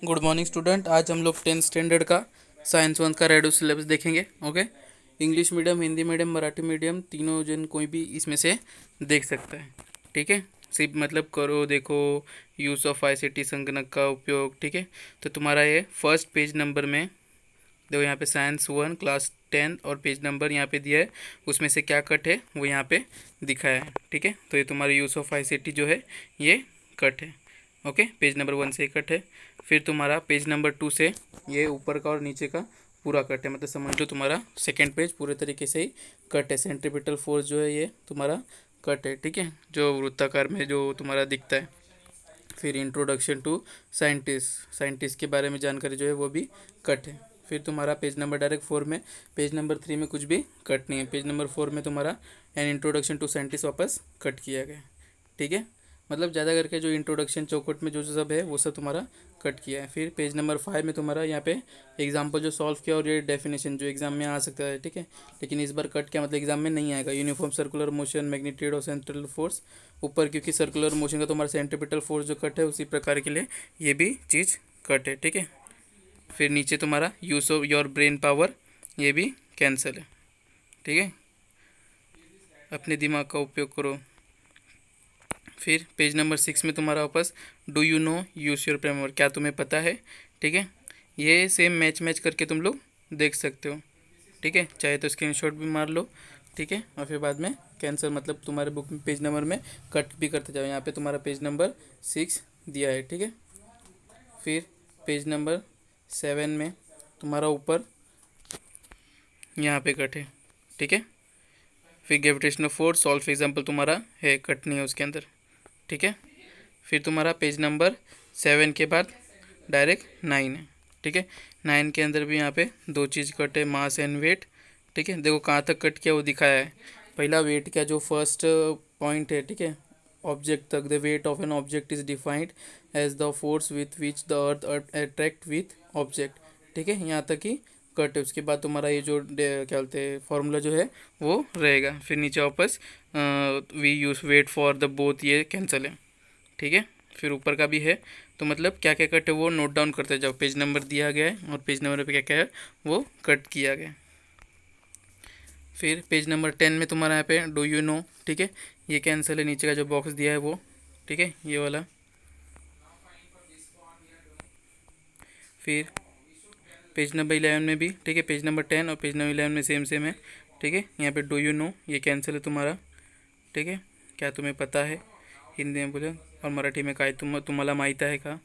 Good morning student. आज हम लोग 10th स्टैंडर्ड का साइंस वन का रेडो सिलेबस देखेंगे। Okay, English medium, Hindi medium, Marathi medium, तीनों जन कोई भी इसमें से देख सकता है। ठीक है, सिर्फ मतलब करो देखो, यूज़ ऑफ आईसीटी संगणक का उपयोग। ठीक है, तो तुम्हारा ये फर्स्ट पेज नंबर में देखो, यहाँ पे साइंस वन क्लास 10 और पेज नंबर यहाँ पे दिया है, उसमें से क्या कट है वो यहाँ पे दिखाया है। ठीक है, तो ये तुम्हारा यूज़ ऑफ आईसीटी जो है ये कट है। ओके, पेज नंबर 1 से कट है। फिर तुम्हारा पेज नंबर 2 से ये ऊपर का और नीचे का पूरा कट है, मतलब समझ लो तुम्हारा सेकेंड पेज पूरे तरीके से ही कट है। सेंट्रीपिटल फोर्स जो है ये तुम्हारा कट है। ठीक है, जो वृत्ताकार में जो तुम्हारा दिखता है। फिर इंट्रोडक्शन टू साइंटिस्ट के बारे में जानकारी जो है वो भी कट है। फिर तुम्हारा पेज नंबर डायरेक्ट 4 में, पेज नंबर 3 में कुछ भी कट नहीं है। पेज नंबर 4 में तुम्हारा एन इंट्रोडक्शन टू साइंटिस्ट वापस कट किया गया। ठीक है, मतलब ज़्यादा करके जो इंट्रोडक्शन चौकट में जो सब है वो सब तुम्हारा कट किया है। फिर पेज नंबर 5 में तुम्हारा यहाँ पे एग्जाम्पल जो सॉल्व किया और ये डेफिनेशन जो एग्जाम में आ सकता है। ठीक है, लेकिन इस बार कट किया मतलब एग्जाम में नहीं आएगा। यूनिफॉर्म सर्कुलर मोशन, मैग्नीट्यूड और सेंट्रल फोर्स ऊपर, क्योंकि सर्कुलर मोशन का तुम्हारा सेंट्रीपिटल फोर्स जो कट है उसी प्रकार के लिए ये भी चीज़ कट है। ठीक है, फिर नीचे तुम्हारा use of your brain power ये भी कैंसिल है। ठीक है, अपने दिमाग का उपयोग करो। फिर पेज नंबर 6 में तुम्हारा वापस do you know use your brain power, क्या तुम्हें पता है। ठीक है, ये सेम मैच करके तुम लोग देख सकते हो। ठीक है, चाहे तो स्क्रीनशॉट भी मार लो। ठीक है, और फिर बाद में कैंसिल, मतलब तुम्हारे बुक में पेज नंबर में कट भी करते जाओ। यहाँ पे तुम्हारा पेज नंबर 6 दिया है। ठीक है, फिर पेज नंबर 7 में तुम्हारा ऊपर यहाँ पे कट है। ठीक है, फिर ग्रेविटेशनल फोर्स सॉल्व एग्जाम्पल तुम्हारा है, कट नहीं है उसके अंदर। ठीक है, फिर तुम्हारा पेज नंबर 7 के बाद डायरेक्ट 9 है। ठीक है, 9 के अंदर भी यहाँ पे दो चीज़ कट है, मास एंड वेट। ठीक है, देखो कहाँ तक कट किया वो दिखाया है। पहला वेट का जो फर्स्ट पॉइंट है, ठीक है, ऑब्जेक्ट तक, the weight of an object is defined as the force with which the earth attract with object. ठीक है, यहाँ तक ही कट है। उसके बाद तुम्हारा ये जो क्या बोलते हैं फॉर्मूला जो है वो रहेगा। फिर नीचे वापस we use weight for the both, ये कैंसिल है। ठीक है, फिर ऊपर का भी है। तो मतलब क्या क्या कट है वो नोट डाउन करते जाओ, पेज नंबर दिया गया है और पेज नंबर पे क्या क्या है वो कट किया गया। फिर पेज नंबर 10 में तुम्हारा यहाँ पे डू यू नो, ठीक है, ये कैंसिल है, नीचे का जो बॉक्स दिया है वो। ठीक है, ये वाला। फिर पेज नंबर 11 में भी, ठीक है, पेज नंबर 10 और पेज नंबर 11 में सेम है। ठीक है, यहाँ पे डू यू नो ये कैंसिल है तुम्हारा। ठीक है, क्या तुम्हें पता है, हिंदी में बोले, और मराठी में काय तुम्हाला माहीत आहे का।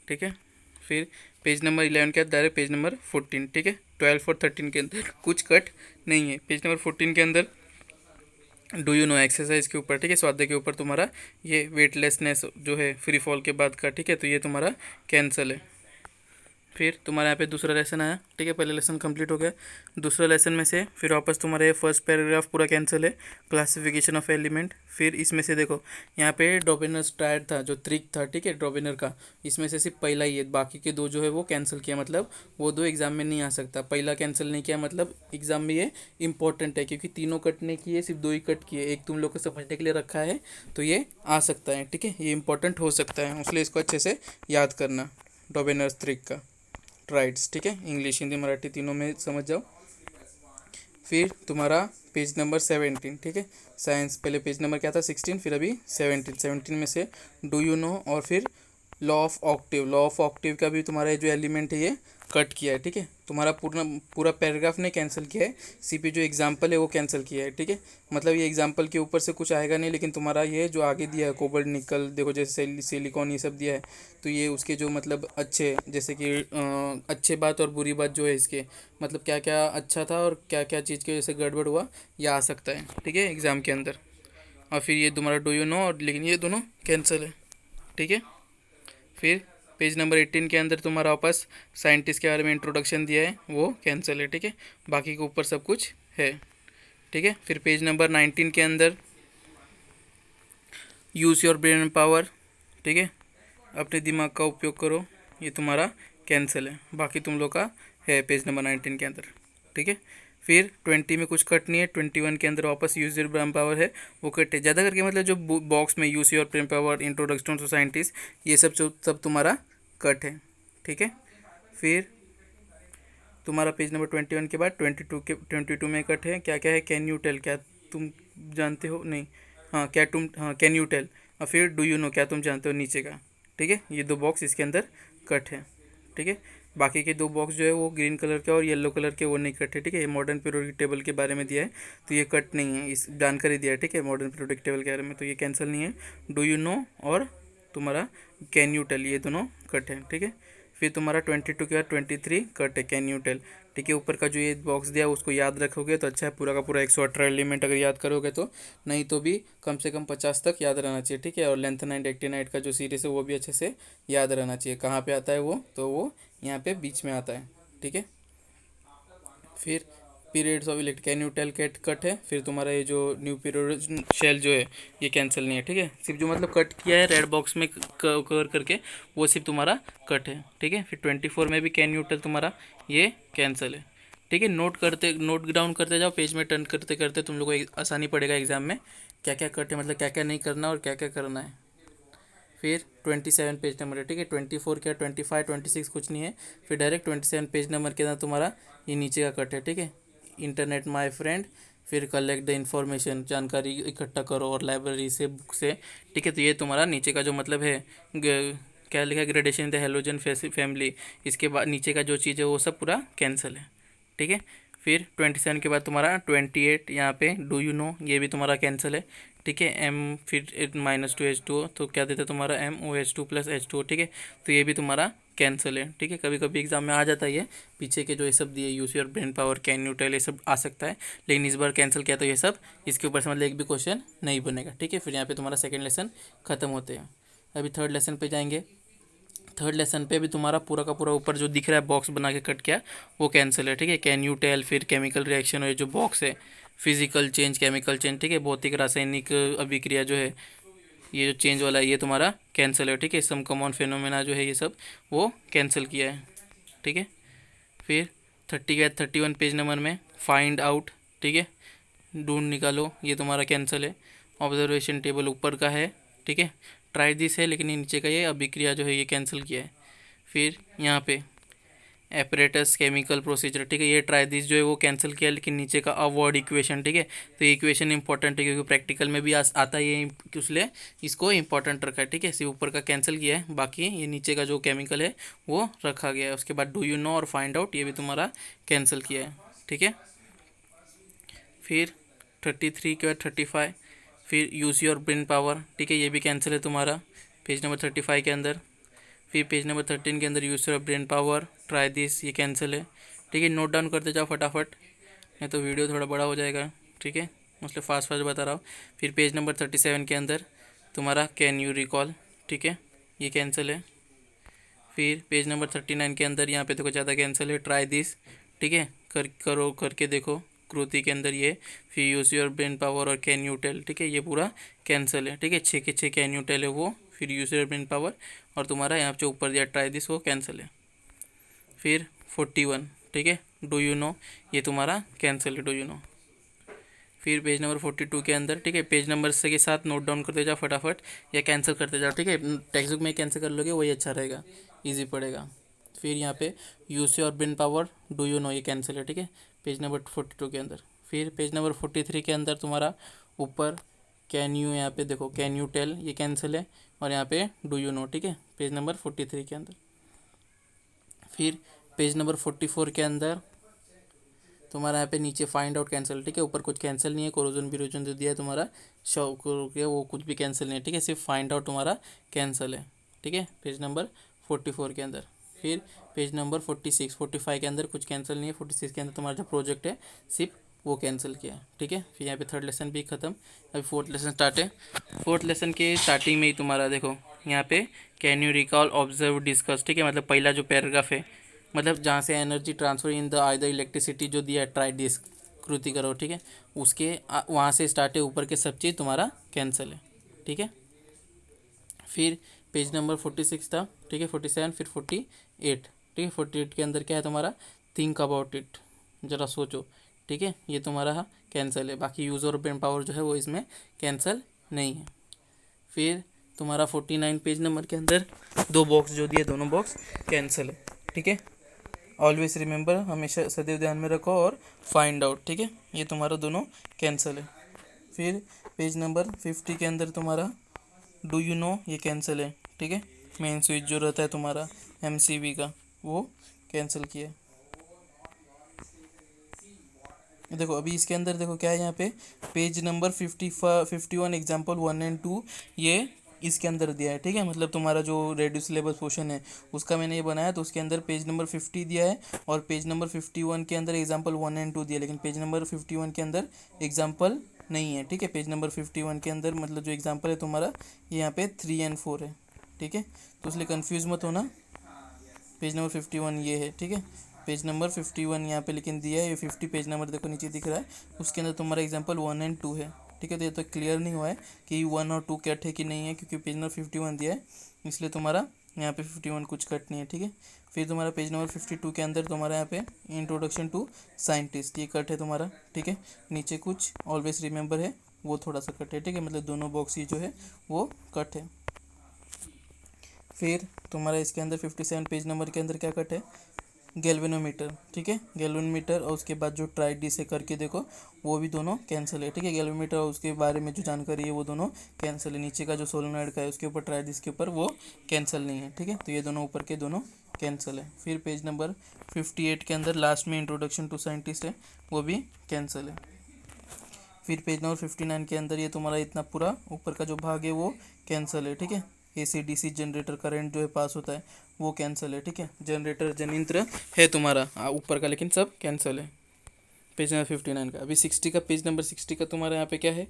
ठीक है, फिर पेज नंबर 11 के डायरेक्ट पेज नंबर 14। ठीक है, 12 और 13 के अंदर कुछ कट नहीं है। पेज नंबर 14 के अंदर डू यू नो एक्सरसाइज के ऊपर, ठीक है, स्वाध्याय के ऊपर तुम्हारा ये वेटलेसनेस जो है फ्री फॉल के बाद का। ठीक है, तो ये तुम्हारा कैंसिल है। फिर तुम्हारा यहाँ पे दूसरा लेसन आया। ठीक है, पहले लेसन कंप्लीट हो गया। दूसरा लेसन में से फिर वापस तुम्हारा ये फर्स्ट पैराग्राफ पूरा कैंसिल है, क्लासिफिकेशन ऑफ एलिमेंट। फिर इसमें से देखो यहाँ पे डॉबेनर ट्रायड था, जो ट्रिक था, ठीक है, डॉबेनर का, इसमें से सिर्फ पहला ही है, बाकी के दो जो है वो कैंसिल किया, मतलब वो दो एग्जाम में नहीं आ सकता। पहला कैंसिल नहीं किया मतलब एग्जाम में ये इंपॉर्टेंट है, क्योंकि तीनों कट नहीं किए, सिर्फ दो ही कट किए, एक तुम लोग को समझने के लिए रखा है, तो ये आ सकता है। ठीक है, ये इंपॉर्टेंट हो सकता है, इसलिए इसको अच्छे से याद करना, डॉबेनर ट्रिक का ट्राइड्स। ठीक है, इंग्लिश, हिंदी, मराठी तीनों में समझ जाओ। फिर तुम्हारा पेज नंबर 17, ठीक है, साइंस, पहले पेज नंबर क्या था 16, फिर अभी 17 में से डू यू नो और फिर लॉ ऑफ ऑक्टिव का भी तुम्हारा जो एलिमेंट है ये कट किया है। ठीक है, तुम्हारा पूरा पैराग्राफ ने कैंसिल किया है, सीपी जो एग्जाम्पल है वो कैंसिल किया है। ठीक है, मतलब ये एग्जाम्पल के ऊपर से कुछ आएगा नहीं, लेकिन तुम्हारा ये जो आगे दिया है कोबाल्ट, निकल, देखो जैसे सिलिकॉन ये सब दिया है, तो ये उसके जो मतलब अच्छे, जैसे कि अच्छे बात और बुरी बात जो है इसके, मतलब क्या क्या अच्छा था और क्या क्या चीज़ की वजह से गड़बड़ हुआ, यह आ सकता है। ठीक है, एग्ज़ाम के अंदर। और फिर ये तुम्हारा डू यू नो, और लेकिन ये दोनों कैंसिल है। ठीक है, फिर पेज नंबर 18 के अंदर तुम्हारा वापस साइंटिस्ट के बारे में इंट्रोडक्शन दिया है, वो कैंसिल है। ठीक है, बाकी के ऊपर सब कुछ है। ठीक है, फिर पेज नंबर 19 के अंदर यूज़ योर ब्रेन पावर, ठीक है, अपने दिमाग का उपयोग करो, ये तुम्हारा कैंसिल है, बाकी तुम लोग का है पेज नंबर 19 के अंदर। ठीक है, फिर 20 में कुछ कट नहीं है, 21 के अंदर वापस यूज़ योर ब्रेन पावर है, वो कट है। ज़्यादा करके मतलब जो बॉक्स में use your brain power, introduction to scientist, ये सब जो सब तुम्हारा कट है। ठीक है। फिर तुम्हारा पेज नंबर 21 के बाद 22 में कट है, क्या क्या है, कैन यू टेल, क्या तुम जानते हो, नहीं, हाँ क्या तुम, हाँ कैन यू टेल, और फिर डू यू नो, क्या तुम जानते हो, नीचे का। ठीक है, ये दो बॉक्स इसके अंदर कट है। ठीक है, बाकी के दो बॉक्स जो है वो ग्रीन कलर के और येलो कलर के, वो नहीं कट है। ठीक है, ये मॉडर्न पीरियोडिक टेबल के बारे में दिया है तो ये कट नहीं है, इस जानकारी दिया है। ठीक है, मॉडर्न पीरियोडिक टेबल के बारे में, तो ये कैंसिल नहीं है। डू यू नो और तुम्हारा कैन यू टेल, ये दोनों कट है। ठीक है, फिर तुम्हारा 22 के बाद 23 कट है, कैन यू टेल। ठीक है, ऊपर का जो ये बॉक्स दिया है उसको याद रखोगे तो अच्छा है, पूरा का पूरा 118 एलिमेंट अगर याद करोगे तो, नहीं तो भी कम से कम 50 तक याद रहना चाहिए। ठीक है, और लेंथ नाइट एक्टिनाइट का जो सीरीज है वो भी अच्छे से याद रहना चाहिए। कहाँ पे आता है वो, तो वो यहाँ पे बीच में आता है। ठीक है, फिर periods of elect, can you tell cat cut है। फिर तुम्हारा ये जो न्यू पीरियड शेल जो है ये कैंसिल नहीं है। ठीक है, सिर्फ जो मतलब कट किया है रेड बॉक्स में कवर करके, वो सिर्फ तुम्हारा कट है। ठीक है, फिर 24 में भी कैन यू टेल तुम्हारा ये कैंसिल है। ठीक है, नोट डाउन करते जाओ, पेज में टर्न करते करते तुम लोग को आसानी पड़ेगा एग्जाम में, क्या क्या कट है, मतलब क्या क्या नहीं करना और क्या क्या करना है। फिर 27 पेज नंबर है। ठीक है, 24 क्या, 25 26 कुछ नहीं है, फिर डायरेक्ट 27 पेज नंबर के अंदर तुम्हारा ये नीचे का कट है। ठीक है, इंटरनेट माय फ्रेंड, फिर कलेक्ट द इन्फॉर्मेशन, जानकारी इकट्ठा करो और लाइब्रेरी से, बुक से। ठीक है, तो ये तुम्हारा नीचे का जो मतलब है, क्या लिखा है, ग्रेडेशन द हेलोजन फैमिली, इसके बाद नीचे का जो चीज़ है वो सब पूरा कैंसिल है। ठीक है, फिर 27 के बाद तुम्हारा 28 यहाँ पे डू यू नो, ये भी तुम्हारा कैंसिल है। ठीक है, एम फिर -2H2O, तो क्या देता है तुम्हारा MOH2 + H2O। ठीक है, तो ये भी तुम्हारा कैंसिल है। ठीक है, कभी कभी एग्जाम में आ जाता है ये, पीछे के जो ये सब दिए, use your brain power, can you tell, ये सब आ सकता है, लेकिन इस बार कैंसिल किया तो ये सब इसके ऊपर से मतलब एक भी क्वेश्चन नहीं बनेगा। ठीक है, फिर यहाँ पे तुम्हारा सेकेंड लेसन खत्म होते हैं। अभी थर्ड लेसन पे जाएंगे। थर्ड लेसन पे भी तुम्हारा पूरा का पूरा ऊपर जो दिख रहा है बॉक्स बना के कट किया, वो कैंसिल है। ठीक है, कैन यू टेल, फिर केमिकल रिएक्शन, और ये जो बॉक्स है फिजिकल चेंज, केमिकल चेंज। ठीक है, भौतिक रासायनिक अभिक्रिया जो है, ये जो चेंज वाला है ये तुम्हारा कैंसिल है। ठीक है, सम कॉमन फेनोमेना जो है ये सब वो कैंसिल किया है। ठीक है, फिर 31 पेज नंबर में फाइंड आउट, ठीक है, ढूंढ निकालो, ये तुम्हारा कैंसिल है। ऑब्जर्वेशन टेबल ऊपर का है। ठीक है, ट्राई दिस है, लेकिन ये नीचे का ये अभिक्रिया जो है ये कैंसिल किया है। फिर यहाँ पे एपरेटस केमिकल प्रोसीजर, ठीक है, ये ट्राई दिस जो है वो कैंसिल किया, लेकिन नीचे का अवॉर्ड इक्वेशन। ठीक है, तो ये इक्वेशन इंपॉर्टेंट है क्योंकि प्रैक्टिकल में भी आता है ये, इसलिए इसको इंपॉर्टेंट रखा है। ठीक है, सिर्फ ऊपर का कैंसिल किया है, बाकी ये नीचे का जो केमिकल है वो रखा गया है। उसके बाद डू यू नो और फाइंड आउट, ये भी तुम्हारा कैंसिल किया है। ठीक है, फिर 33 के बाद 35, फिर यूज़ योर ब्रेन पावर। ठीक है, ये भी कैंसिल है तुम्हारा पेज नंबर 35 के अंदर। फिर पेज नंबर 13 के अंदर use your brain power, try this, ये कैंसिल है। ठीक है, नोट डाउन करते जाओ फटाफट, नहीं तो वीडियो थोड़ा बड़ा हो जाएगा। ठीक है, मतलब फास्ट फास्ट बता रहा हूँ। फिर पेज नंबर 37 के अंदर तुम्हारा कैन यू रिकॉल, ठीक है, ये कैंसिल है। फिर पेज नंबर 39 के अंदर यहाँ पे देखो ज़्यादा कैंसिल है, ट्राई दिस। ठीक है, करो करके देखो, कृति के अंदर ये। फिर यूज़ योर ब्रेन पावर और कैन यू टेल, ठीक है, ये पूरा कैंसिल है। ठीक है, 6 के 6 कैन यू टेल है वो, फिर यूज़ योर ब्रेन पावर, और तुम्हारा यहाँ जो ऊपर दिया ट्राई दिस वो कैंसिल है। फिर 41, ठीक है, डू यू नो, ये तुम्हारा कैंसिल है, डू यू नो। फिर पेज नंबर 42 के अंदर, ठीक है, पेज नंबर से के साथ नोट डाउन करते जाओ फटाफट, या कैंसिल करते जाओ। ठीक है, टेक्स्ट बुक में कैंसिल कर लोगे वही अच्छा रहेगा, इजी पड़ेगा। फिर यहाँ पे use your brain power, do you know, ये कैंसिल है। ठीक है, पेज नंबर 42 के अंदर। फिर पेज नंबर 43 के अंदर तुम्हारा ऊपर कैन यू, यहाँ पे देखो कैन यू टेल, ये कैंसिल है, और यहाँ पे डू यू नो। ठीक है, पेज नंबर 43 के अंदर। फिर पेज नंबर 44 के अंदर तुम्हारा यहाँ पे नीचे फाइंड आउट कैंसिल। ठीक है, ऊपर कुछ कैंसिल नहीं है, कोरोजन विरोजन जो दिया है तुम्हारा शौक वो कुछ भी कैंसिल नहीं है। ठीक है, सिर्फ फाइंड आउट तुम्हारा कैंसिल है। ठीक है, पेज नंबर 44 के अंदर। फिर पेज नंबर 46 45 के अंदर कुछ कैंसिल नहीं है, 46 के अंदर तुम्हारा जो प्रोजेक्ट है सिर्फ वो कैंसिल किया है। ठीक है, फिर यहाँ पे थर्ड लेसन भी खत्म, अभी फोर्थ लेसन स्टार्ट है। फोर्थ लेसन के स्टार्टिंग में ही तुम्हारा देखो यहाँ पे can you recall observe discuss. ठीक है, मतलब पहला जो पैराग्राफ है, मतलब जहाँ से energy transfer in the either electricity जो दिया है ट्राई डिस्क, कृति करो। ठीक है, उसके वहाँ से स्टार्ट है, ऊपर के सब चीज़ तुम्हारा कैंसिल है। ठीक है, फिर पेज नंबर 46 था। ठीक है, 47, फिर 48। ठीक है, 48 के अंदर क्या है तुम्हारा, थिंक अबाउट इट, ज़रा सोचो। ठीक है, ये तुम्हारा कैंसिल है, बाकी यूज़ और ब्रेन पावर जो है वो इसमें कैंसिल नहीं है। फिर तुम्हारा 49 पेज नंबर के अंदर दो बॉक्स जो दिए दोनों बॉक्स कैंसिल है, ठीक है। ऑलवेज रिमेंबर, हमेशा सदैव ध्यान में रखो, और फाइंड आउट, ठीक है, ये तुम्हारा दोनों कैंसिल है। फिर पेज नंबर 50 के अंदर तुम्हारा डू यू नो, ये कैंसिल है, ठीक है। मेन स्विच जो रहता है तुम्हारा MCV का, वो कैंसिल किया है। देखो अभी इसके अंदर देखो क्या है यहाँ पे, पेज नंबर 51 एग्जाम्पल 1 एंड 2 ये इसके अंदर दिया है, ठीक है। मतलब तुम्हारा जो रेड्यूस सिलेबस पोर्शन है उसका मैंने ये बनाया, तो उसके अंदर पेज नंबर 50 दिया है, और पेज नंबर 51 के अंदर एग्जाम्पल 1 एंड 2 दिया है, लेकिन पेज नंबर 51 के अंदर एग्जाम्पल नहीं है, ठीक है। पेज नंबर 51 के अंदर मतलब जो एग्जाम्पल है तुम्हारा ये यहाँ पे 3 एंड 4 है, ठीक है। तो इसलिए कन्फ्यूज मत होना, पेज नंबर 51 ये है, ठीक है। पेज नंबर 51 यहाँ पे लेकिन दिया है, ये 50 पेज नंबर देखो नीचे दिख रहा है, उसके अंदर तुम्हारा एग्जाम्पल 1 एंड 2 है, ठीक है। तो ये तो क्लियर नहीं हुआ है कि 1 और 2 कट है कि नहीं है, क्योंकि पेज नंबर 51 दिया है, इसलिए तुम्हारा यहाँ पे 51 कुछ कट नहीं है, ठीक है। फिर तुम्हारा पेज नंबर 52 के अंदर तुम्हारा यहाँ पे इंट्रोडक्शन टू साइंटिस्ट ये कट है तुम्हारा, ठीक है। नीचे कुछ ऑलवेज रिमेंबर है, वो थोड़ा सा कट है, ठीक है। मतलब दोनों बॉक्स ये जो है वो कट है। फिर तुम्हारा इसके अंदर 57 पेज नंबर के अंदर क्या कट है, गैल्वेनोमीटर, ठीक है। गैल्वेनोमीटर और उसके बाद जो ट्राइडी से करके देखो वो भी दोनों कैंसिल है, ठीक है। गैल्वेनोमीटर और उसके बारे में जो जानकारी है वो दोनों कैंसिल है। नीचे का जो सोलेनॉइड का है उसके ऊपर ट्राइडिस के ऊपर वो कैंसिल नहीं है, ठीक है। तो ये दोनों ऊपर के दोनों कैंसिल है। फिर पेज नंबर 58 के अंदर लास्ट में इंट्रोडक्शन टू साइंटिस्ट है, वो भी कैंसिल है। फिर पेज नंबर 59 के अंदर ये तुम्हारा इतना पूरा ऊपर का जो भाग है वो कैंसिल है, ठीक है। AC/DC जनरेटर करंट जो है पास होता है वो कैंसिल है, ठीक है। जनरेटर जनयंत्र है तुम्हारा ऊपर का, लेकिन सब कैंसिल है पेज नंबर 59 का। अभी 60 का, पेज नंबर 60 का तुम्हारा यहाँ पे क्या है,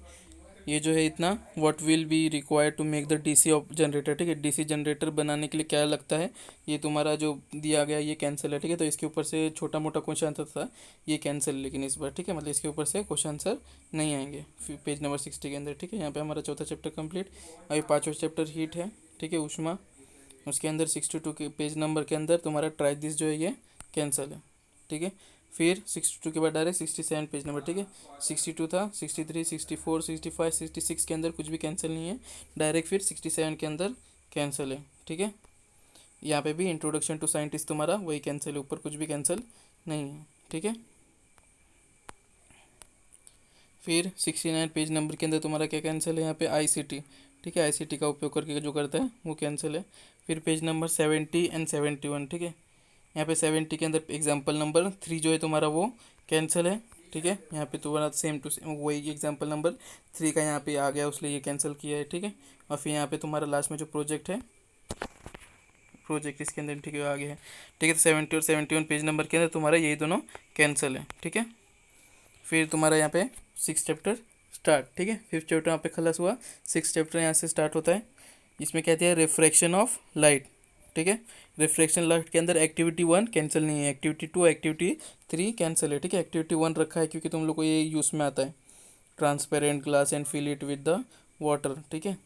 ये जो है इतना what will be required to make the DC of generator, ठीक है। DC जनरेटर बनाने के लिए क्या लगता है, ये तुम्हारा जो दिया गया ये कैंसिल है, ठीक है। तो इसके ऊपर से छोटा मोटा क्वेश्चन आंसर था, ये कैंसिल, लेकिन इस बार, ठीक है, मतलब इसके ऊपर से क्वेश्चन आंसर नहीं आएंगे पेज नंबर 60 के अंदर, ठीक है। यहाँ पे हमारा चौथा चैप्टर कंप्लीट। अभी पाँचवा चैप्टर हीट है, ठीक है, ऊष्मा। उसके अंदर 62 के पेज नंबर के अंदर तुम्हारा ट्राई दिस जो है ये कैंसिल है, ठीक है। फिर 62 के बाद डायरेक्ट 67 पेज नंबर, ठीक है। 62 था, 63, 64, 65, 66 के अंदर कुछ भी कैंसिल नहीं है, डायरेक्ट फिर 67 के अंदर कैंसिल है, ठीक है। यहाँ पे भी इंट्रोडक्शन टू साइंटिस्ट तुम्हारा वही कैंसिल है, ऊपर कुछ भी कैंसिल नहीं है, ठीक है। फिर 69 पेज नंबर के अंदर तुम्हारा क्या कैंसिल है, यहाँ पे ICT, ठीक है। ICT का उपयोग करके जो करता है वो कैंसिल है। फिर पेज नंबर 70 एंड 71, ठीक है। यहाँ पे 70 के अंदर एग्जाम्पल नंबर 3 जो है तुम्हारा वो कैंसिल है, ठीक है। यहाँ पे तुम्हारा सेम टू सेम वही एग्जाम्पल नंबर 3 का यहाँ पे आ गया, उसलिए ये कैंसिल किया है, ठीक है। और फिर यहाँ पे तुम्हारा लास्ट में जो प्रोजेक्ट है, प्रोजेक्ट इसके अंदर, ठीक है, आ गया है, ठीक है। तो 70 और 71 पेज नंबर के अंदर तुम्हारा यही दोनों कैंसिल है, ठीक है। फिर तुम्हारा यहाँ पे 6 चैप्टर स्टार्ट, ठीक है। 5th चैप्टर यहाँ पे खलास हुआ, 6 चैप्टर यहाँ से स्टार्ट होता है। इसमें कहते हैं रिफ्रैक्शन ऑफ लाइट, ठीक है। रिफ्रैक्शन लाइट के अंदर एक्टिविटी 1 कैंसिल नहीं है, एक्टिविटी 2, एक्टिविटी 3 कैंसिल है, ठीक है। एक्टिविटी 1 रखा है क्योंकि तुम लोग को ये यूज़ में आता है, transparent glass and fill it with the water, ठीक है।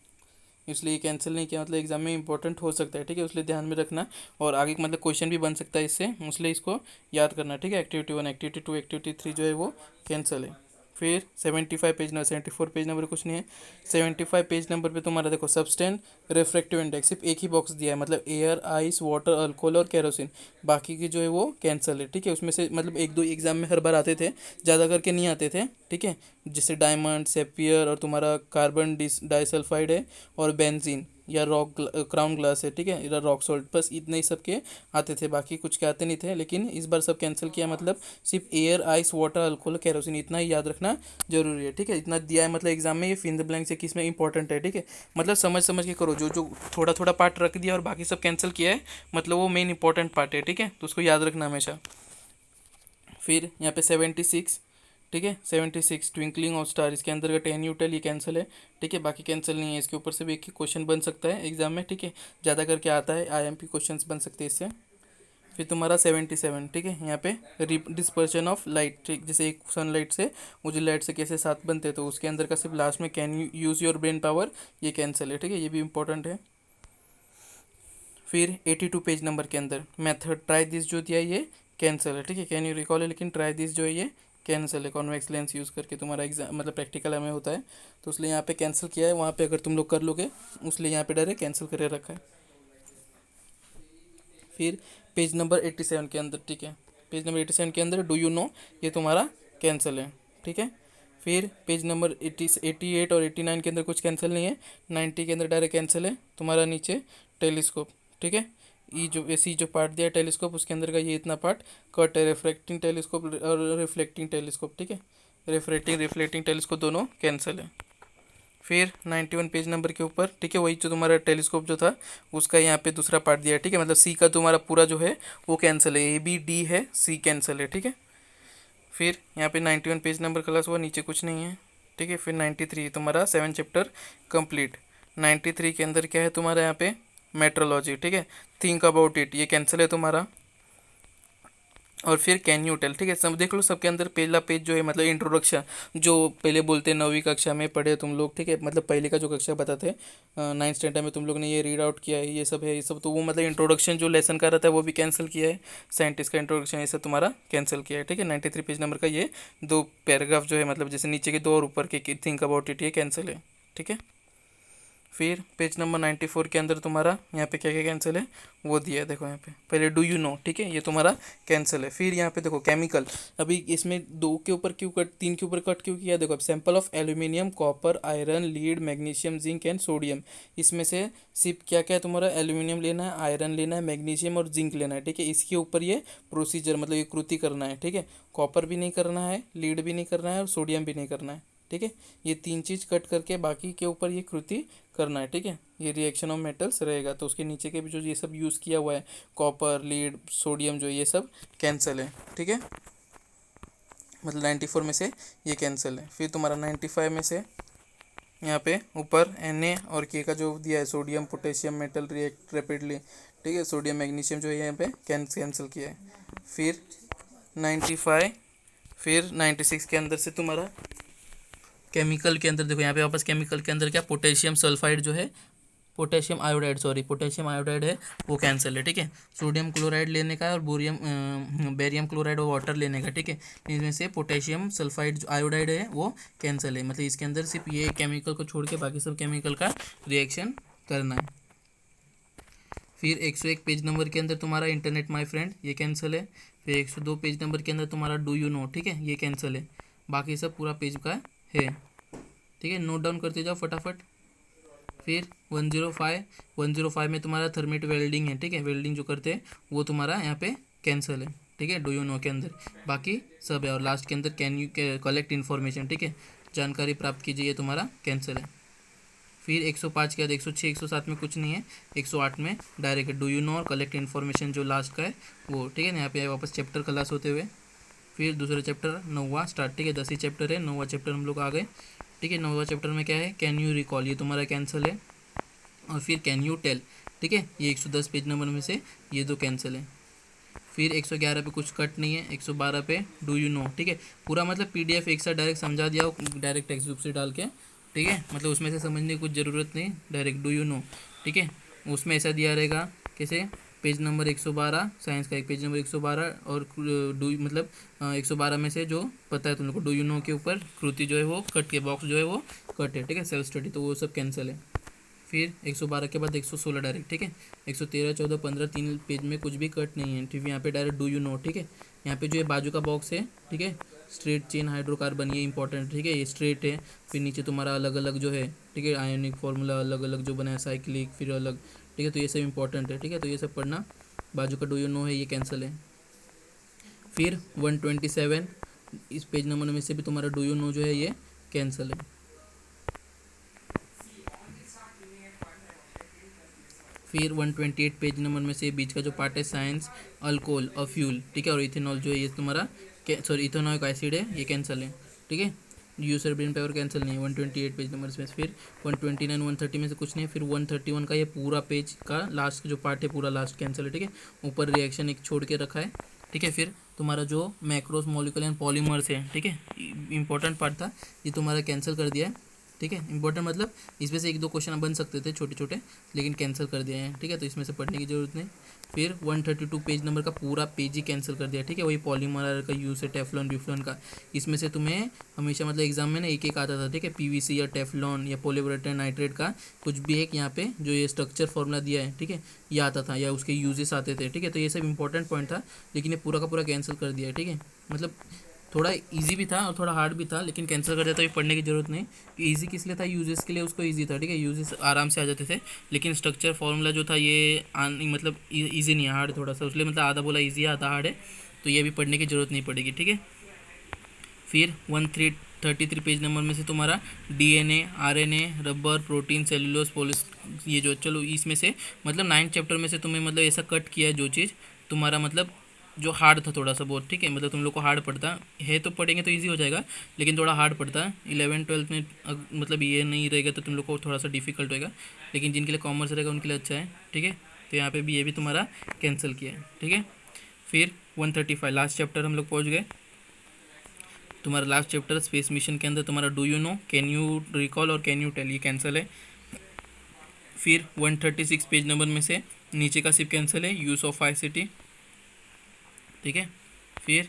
इसलिए कैंसिल नहीं किया, मतलब एग्जाम में इंपॉर्टेंट हो सकता है, ठीक है, इसलिए ध्यान में रखना। और आगे मतलब क्वेश्चन भी बन सकता है इससे, इसलिए इसको याद करना, ठीक है। एक्टिविटी 1, एक्टिविटी 2, एक्टिविटी 3 जो है वो कैंसिल है। फिर 75 पेज नंबर, 74 पेज नंबर कुछ नहीं है। 75 पेज नंबर पे तुम्हारा देखो सब्सटेंस रिफ्रैक्टिव इंडेक्स सिर्फ एक ही बॉक्स दिया है, मतलब एयर, आइस, वाटर, अल्कोहल और केरोसिन, बाकी की जो है वो कैंसिल है, ठीक है। उसमें से मतलब एक दो एग्जाम में हर बार आते थे, ज़्यादा करके नहीं आते थे, ठीक है। जैसे डायमंड, सेपियर और तुम्हारा कार्बन डाइसल्फाइड है, और बेंजीन या रॉक क्राउन ग्लास है, ठीक है, या रॉक सॉल्ट, बस इतने ही सब के आते थे, बाकी कुछ के आते नहीं थे। लेकिन इस बार सब कैंसिल किया, मतलब सिर्फ air, ice, water, alcohol, kerosene इतना ही याद रखना जरूरी है, ठीक है। इतना दिया है मतलब एग्जाम में, ये फिन द ब्लैंक से किस में इंपॉर्टेंट है, ठीक है। मतलब समझ समझ के करो, जो जो थोड़ा थोड़ा पार्ट रख दिया और बाकी सब कैंसिल किया है, मतलब वो मेन इंपॉर्टेंट पार्ट है, ठीक है। तो उसको याद रखना हमेशा। फिर यहाँ पे 76, ठीक है, 76 ट्विंकलिंग ऑफ स्टार, इसके अंदर का 10 यूटेल ये कैंसिल है, ठीक है। बाकी कैंसिल नहीं है, इसके ऊपर से भी एक ही क्वेश्चन बन सकता है एग्जाम में, ठीक है, ज़्यादा करके आता है, IMP क्वेश्चंस बन सकते हैं इससे। फिर तुम्हारा 77, ठीक है, यहाँ पे डिस्पर्शन ऑफ लाइट, ठीक, जैसे एक सनलाइट से मुझे लाइट से कैसे साथ बनते हैं, तो उसके अंदर का सिर्फ लास्ट में can you use your brain power, ये कैंसिल है, ठीक है, ये भी इंपॉर्टेंट है। फिर 82 पेज नंबर के अंदर मेथड ट्राई दिस जो दिया ये कैंसिल है, ठीक है, कैन यू रिकॉल है, लेकिन ट्राई दिस जो है ये कैंसिल है, कॉन्वेक्स लेंस यूज़ करके तुम्हारा एग्जाम मतलब प्रैक्टिकल में होता है, तो इसलिए यहाँ पे कैंसिल किया है, वहाँ पे अगर तुम लोग कर लोगे उसलिए यहाँ पे डायरेक्ट कैंसिल करके रखा है। फिर पेज नंबर 87 के अंदर, ठीक है, पेज नंबर 87 के अंदर डू यू नो, ये तुम्हारा कैंसिल है, ठीक है। फिर पेज नंबर 88 और 89 के अंदर कुछ कैंसिल नहीं है, 90 के अंदर डायरेक्ट कैंसिल है तुम्हारा नीचे टेलीस्कोप, ठीक है। ये जो ऐसी जो पार्ट दिया है टेलीस्कोप, उसके अंदर का ये इतना पार्ट कट है, रिफ्रैक्टिंग टेलीस्कोप और रिफ्लेक्टिंग टेलीस्कोप, ठीक है, रिफ्लेक्टिंग टेलीस्कोप दोनों कैंसिल है। फिर 91 पेज नंबर के ऊपर, ठीक है, वही जो तुम्हारा टेलीस्कोप जो था उसका यहाँ पे दूसरा पार्ट दिया है, ठीक है, मतलब सी का तुम्हारा पूरा जो है वो कैंसिल है, ए बी डी है, सी कैंसिल है, ठीक है। फिर यहाँ पे 91 पेज नंबर क्लास हुआ, नीचे कुछ नहीं है, ठीक है। फिर 93 तुम्हारा 7 चैप्टर कंप्लीट। 93 के अंदर क्या है तुम्हारा यहाँ पे मेट्रोलॉजी, ठीक है, थिंक अबाउट इट, ये कैंसिल है तुम्हारा। और फिर कैन यू टेल, ठीक है, सब देख लो, सबके अंदर पहला पेज जो है मतलब इंट्रोडक्शन, जो पहले बोलते हैं 9वीं कक्षा में पढ़े तुम लोग, ठीक है, मतलब पहले का जो कक्षा बताते हैं 9th स्टैंडर्ड में तुम लोग ने ये रीड आउट किया है, ये सब है, ये सब, तो वो मतलब इंट्रोडक्शन जो लेसन का रहता है वो भी कैंसिल किया है, साइंटिस्ट का इंट्रोडक्शन ये सब तुम्हारा कैंसिल किया है, ठीक है। 93 पेज नंबर का ये 2 पैराग्राफ जो है मतलब जैसे नीचे के 2 और ऊपर के थिंक अबाउट इट, ये कैंसिल है, ठीक है। फिर पेज नंबर 94 के अंदर तुम्हारा यहाँ पे क्या क्या कैंसिल है वो दिया है, देखो यहाँ पे पहले डू यू नो, ठीक है, ये तुम्हारा कैंसिल है। फिर यहाँ पे देखो केमिकल, अभी इसमें 2 के ऊपर क्यों कट, 3 के ऊपर कट क्यों किया, देखो अब sample of aluminium, copper, iron, lead, magnesium, zinc and sodium, इसमें से सिर्फ क्या क्या है तुम्हारा, एल्यूमिनियम लेना है, आयरन लेना है, मैग्नीशियम और जिंक लेना है, ठीक है, इसके ऊपर ये प्रोसीजर मतलब ये कृति करना है, ठीक है। कॉपर भी नहीं करना है, लीड भी नहीं करना है और सोडियम भी नहीं करना है, ठीक है। ये 3 चीज़ कट करके बाकी के ऊपर ये कृति करना है, ठीक है। ये रिएक्शन ऑफ मेटल्स रहेगा, तो उसके नीचे के भी जो ये सब यूज़ किया हुआ है कॉपर, लीड, सोडियम, जो ये सब कैंसिल है, ठीक है, मतलब 94 में से ये कैंसिल है। फिर तुम्हारा 95 में से यहाँ पे ऊपर Na और K का जो दिया है, sodium potassium metal react rapidly, ठीक है, सोडियम मैग्नीशियम जो है यहाँ पे कैंसिल किया है। फिर 95, फिर 96 के अंदर से तुम्हारा केमिकल के अंदर देखो यहाँ पे वापस केमिकल के अंदर क्या, पोटेशियम सल्फाइड जो है, potassium iodide, sorry potassium iodide है वो कैंसिल है, ठीक है। सोडियम क्लोराइड लेने का है और बेरियम क्लोराइड और वाटर लेने का, ठीक है। इसमें से पोटेशियम सल्फाइड जो आयोडाइड है वो कैंसिल है, मतलब इसके अंदर सिर्फ ये केमिकल को छोड़ के बाकी सब केमिकल का रिएक्शन करना है। फिर 101 पेज नंबर के अंदर तुम्हारा इंटरनेट माय फ्रेंड, ये कैंसिल है। फिर 102 पेज नंबर के अंदर तुम्हारा डू यू नो, ठीक है, ये कैंसिल है, बाकी सब पूरा पेज का है, ठीक है, नोट डाउन करते जाओ फटाफट। फिर 105 में तुम्हारा थर्मेट वेल्डिंग है, ठीक है, वेल्डिंग जो करते हैं वो तुम्हारा यहाँ पे कैंसिल है, ठीक है, डू यू नो के अंदर, बाकी सब है। और लास्ट के अंदर कैन यू कलेक्ट इन्फॉर्मेशन, ठीक है, जानकारी प्राप्त कीजिए, ये तुम्हारा कैंसिल है। फिर 105 के बाद 106, 107 में कुछ नहीं है, 108 में डायरेक्ट डू यू नो और कलेक्ट इन्फॉर्मेशन जो लास्ट का है वो, ठीक है, यहाँ पे वापस चैप्टर क्लास होते हुए। फिर दूसरा चैप्टर 9वां स्टार्ट, ठीक है, 10 ही चैप्टर है, 9वां चैप्टर हम लोग आ गए, ठीक है। 9वां चैप्टर में क्या है, कैन यू रिकॉल, ये तुम्हारा कैंसिल है। और फिर कैन यू टेल, ठीक है, ये 110 पेज नंबर में से ये 2 कैंसिल है। फिर 111 पे कुछ कट नहीं है, 112 पे डू यू नो, ठीक है, पूरा मतलब PDF एक साथ डायरेक्ट समझा दिया हो डायरेक्ट टेक्स्ट बुक से डाल के, ठीक है, मतलब उसमें से समझने की कुछ ज़रूरत नहीं, डायरेक्ट डू यू नो, ठीक है। उसमें ऐसा दिया रहेगा कैसे, पेज नंबर 112 साइंस का एक पेज नंबर 112 और डू मतलब 112 में से जो पता है तुम लोग को डू यू नो के ऊपर कृति जो है वो कट के बॉक्स जो है वो कट है, ठीक है, सेल्फ स्टडी, तो वो सब कैंसिल है। फिर 112 के बाद 116 डायरेक्ट, ठीक है, 113, 14, 15 3 पेज में कुछ भी कट नहीं है, ठीक है, यहाँ पे डायरेक्ट डू यू नो, ठीक है। यहाँ पे जो है बाजू का बॉक्स है, ठीक है, स्ट्रेट चेन हाइड्रोकार्बन, ये इंपॉर्टेंट, ठीक है, ये स्ट्रेट है। फिर नीचे तुम्हारा अलग अलग जो है, ठीक है, आयोनिक फार्मूला अलग अलग जो बना है, साइक्लिक, फिर अलग, ठीक है, तो ये सब इंपॉर्टेंट है, ठीक है, तो ये सब पढ़ना। बाजू का डू यू नो है ये कैंसिल है। फिर 127 इस पेज नंबर में से भी तुम्हारा डू यू नो जो है ये कैंसिल है। फिर 128 पेज नंबर में से बीच का जो पार्ट है साइंस, अल्कोहल और फ्यूल, ठीक है, और इथेनॉल जो है ये तुम्हारा सॉरी इथेनॉइक एसिड है ये कैंसिल है, ठीक है, यूजर ब्रेन पावर कैंसिल नहीं है 128 पेज नंबर में। फिर 129 130 में से कुछ नहीं है। फिर 131 का ये पूरा पेज का लास्ट जो पार्ट है पूरा लास्ट कैंसिल है, ठीक है, ऊपर रिएक्शन एक छोड़ के रखा है, ठीक है। फिर तुम्हारा जो मैक्रोस मॉलिक्यूल एंड पॉलीमर्स है, ठीक है, इंपॉर्टेंट पार्ट था ये तुम्हारा कैंसिल कर दिया है, ठीक है। इंपॉर्टेंट मतलब इसमें से एक दो क्वेश्चन बन सकते थे छोटे छोटे, लेकिन कैंसिल कर दिए हैं, ठीक है। तो इसमें से पढ़ने की जरूरत नहीं। फिर 132 पेज नंबर का पूरा पेज ही कैंसिल कर दिया, ठीक है। वही पॉलीमर का यूज़ है, टेफ्लॉन रिफ्लॉन का। इसमें से तुम्हें हमेशा मतलब एग्जाम में ना एक एक आता था, ठीक है। पीवीसी या टेफ्लॉन या पॉलीवरेटेन नाइट्रेट का कुछ भी एक यहाँ पे जो ये स्ट्रक्चर फॉर्मूला दिया है, ठीक है, ये आता था या उसके यूजेस आते थे, ठीक है। तो ये सब इंपॉर्टेंट पॉइंट था, लेकिन ये पूरा का पूरा कैंसिल कर दिया है, ठीक है। मतलब थोड़ा इजी भी था और थोड़ा हार्ड भी था, लेकिन कैंसिल कर दिया तो ये पढ़ने की जरूरत नहीं। इजी किस लिए था, यूजेस के लिए उसको इजी था, ठीक है। यूजेस आराम से आ जाते थे, लेकिन स्ट्रक्चर फॉर्मूला जो था ये मतलब इजी नहीं है, हार्ड थोड़ा सा, इसलिए मतलब आधा बोला इजी है आधा हार्ड है, तो ये भी पढ़ने की जरूरत नहीं पड़ेगी, ठीक है। फिर 133 पेज नंबर में से तुम्हारा DNA, RNA, rubber, protein, cellulose, police, ये जो चलो इसमें से मतलब 9 चैप्टर में से तुम्हें मतलब ऐसा कट किया है जो चीज़ तुम्हारा मतलब जो हार्ड था थोड़ा सा बहुत, ठीक है। मतलब तुम लोग को हार्ड पड़ता है, तो पढ़ेंगे तो इजी हो जाएगा, लेकिन थोड़ा हार्ड पड़ता है 11 12 में। मतलब ये नहीं रहेगा तो तुम लोग को थोड़ा सा डिफिकल्ट होएगा, लेकिन जिनके लिए कॉमर्स रहेगा उनके लिए अच्छा है, ठीक है। तो यहाँ पे भी ये भी तुम्हारा कैंसिल किया है, ठीक है। फिर 135 लास्ट चैप्टर हम लोग पहुँच गए। तुम्हारा लास्ट चैप्टर स्पेस मिशन के अंदर तुम्हारा do you know, can you recall और कैन यू टेल, ये कैंसिल है। फिर 136 पेज नंबर में से नीचे का सिर्फ कैंसिल है, यूज़ ऑफ ICT, ठीक है। फिर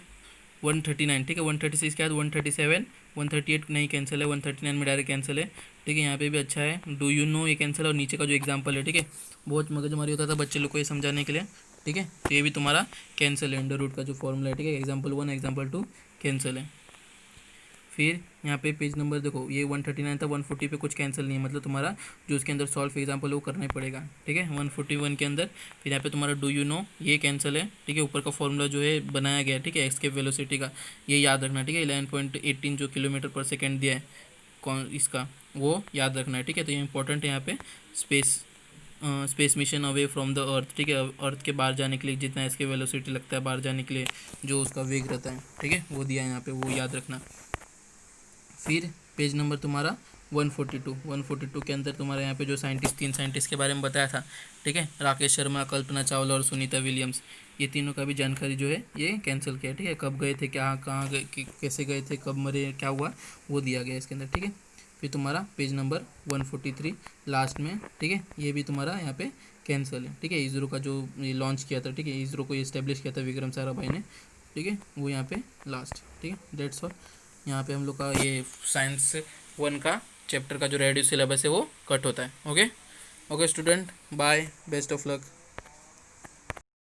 139, ठीक है। 136 के बाद 137, 138 नहीं कैंसिल है, 139 में डायरेक्ट कैंसिल है, ठीक है। यहाँ पे भी अच्छा है, डू यू नो ये कैंसिल, और नीचे का जो एग्जाम्पल है, ठीक है, बहुत मगजमारी होता था बच्चे लोग को ये समझाने के लिए, ठीक है। तो ये भी तुम्हारा कैंसिल है, अंडर रूट का जो फॉर्मूला है, ठीक है। एग्जाम्पल 1 एग्जाम्पल 2 कैंसिल है। फिर यहाँ पे पेज नंबर देखो, ये 139 था, 140 पे कुछ कैंसिल नहीं है, मतलब तुम्हारा जो उसके अंदर सॉल्व एग्जाम्पल है वो करना ही पड़ेगा, ठीक है। 141 के अंदर फिर यहाँ पे तुम्हारा डू यू नो ये कैंसिल है, ठीक है। ऊपर का फॉर्मूला जो है बनाया गया है, ठीक है, एस्केप वेलोसिटी का, ये याद रखना, ठीक है। 11.18 जो किलोमीटर पर सेकेंड दिया है कौन इसका, वो याद रखना है, ठीक है। तो ये इंपॉर्टेंट है यहाँ पे, space mission away from the earth, ठीक है। अर्थ के बाहर जाने के लिए जितना इसके वेलोसिटी लगता है बाहर जाने के लिए, जो उसका वेग रहता है, ठीक है, वो दिया है यहाँ पे, वो याद रखना। फिर पेज नंबर तुम्हारा 142 के अंदर तुम्हारे यहाँ पे जो तीन साइंटिस्ट के बारे में बताया था, ठीक है, राकेश शर्मा, कल्पना चावला और सुनीता विलियम्स, ये तीनों का भी जानकारी जो है ये कैंसिल किया, ठीक है। कब गए थे, क्या कहाँ गए, कैसे गए थे, कब मरे, क्या हुआ, वो दिया गया इसके अंदर, ठीक है। फिर तुम्हारा पेज नंबर 143 लास्ट में, ठीक है, ये भी तुम्हारा यहाँ पे कैंसिल है, ठीक है। इसरो का जो ये लॉन्च किया था, ठीक है, इसरो को इस्टेब्लिश किया था विक्रम साराभाई ने, ठीक है, वो यहाँ पे लास्ट, ठीक है, डेट्स ऑल। यहाँ पे हम लोग का ये साइंस 1 का चैप्टर का जो रेडियो सिलेबस है वो कट होता है। Okay okay student, bye, best of luck.